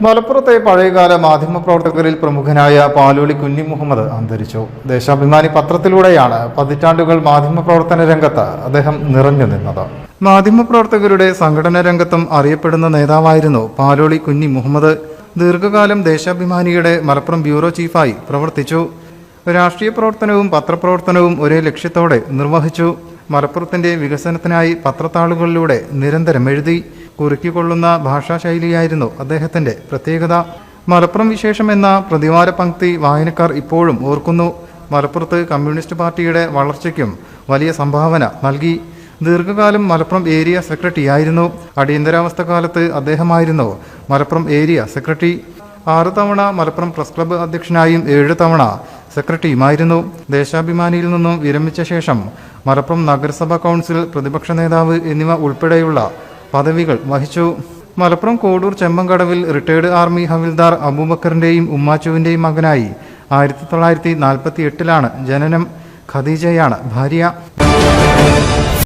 മലപ്പുറത്തെ പഴയകാല മാധ്യമപ്രവർത്തകരിൽ പ്രമുഖനായ പാലോളി കുഞ്ഞി മുഹമ്മദ് അന്തരിച്ചു. ദേശാഭിമാനി പത്രത്തിലൂടെയാണ് പതിറ്റാണ്ടുകൾ മാധ്യമപ്രവർത്തന രംഗത്ത് അദ്ദേഹം നിറഞ്ഞു നിന്നത്. മാധ്യമപ്രവർത്തകരുടെ സംഘടനാ രംഗത്തും അറിയപ്പെടുന്ന നേതാവായിരുന്നു പാലോളി കുഞ്ഞി മുഹമ്മദ്. ദീർഘകാലം ദേശാഭിമാനിയുടെ മലപ്പുറം ബ്യൂറോ ചീഫായി പ്രവർത്തിച്ചു. രാഷ്ട്രീയ പ്രവർത്തനവും പത്രപ്രവർത്തനവും ഒരേ ലക്ഷ്യത്തോടെ നിർവഹിച്ചു. മലപ്പുറത്തിന്റെ വികസനത്തിനായി പത്രത്താളുകളിലൂടെ നിരന്തരം എഴുതി. കുറുക്കിക്കൊള്ളുന്ന ഭാഷാശൈലിയായിരുന്നു അദ്ദേഹത്തിന്റെ പ്രത്യേകത. മലപ്പുറം വിശേഷം എന്ന പ്രതിവാര പങ്ക്തി വായനക്കാർ ഇപ്പോഴും ഓർക്കുന്നു. മലപ്പുറത്ത് കമ്മ്യൂണിസ്റ്റ് പാർട്ടിയുടെ വളർച്ചയ്ക്കും വലിയ സംഭാവന നൽകി. ദീർഘകാലം മലപ്പുറം ഏരിയ സെക്രട്ടറിയായിരുന്നു. അടിയന്തരാവസ്ഥ കാലത്ത് അദ്ദേഹമായിരുന്നു മലപ്പുറം ഏരിയ സെക്രട്ടറി. 6 തവണ മലപ്പുറം പ്രസ് ക്ലബ്ബ് അധ്യക്ഷനായും 7 തവണ സെക്രട്ടറിയുമായിരുന്നു. ദേശാഭിമാനിയിൽ നിന്നും വിരമിച്ച ശേഷം മലപ്പുറം നഗരസഭാ കൗൺസിൽ പ്രതിപക്ഷ നേതാവ് എന്നിവ ഉൾപ്പെടെയുള്ള പദവികൾ വഹിച്ചു. മലപ്പുറം കോഡൂർ ചെമ്പങ്കടവിൽ റിട്ടയർഡ് ആർമി ഹവിൽദാർ അബൂബക്കറിന്റെയും ഉമ്മാച്ചുവിന്റെയും മകനായി 1948 ജനനം. ഖദീജയാണ് ഭാര്യ.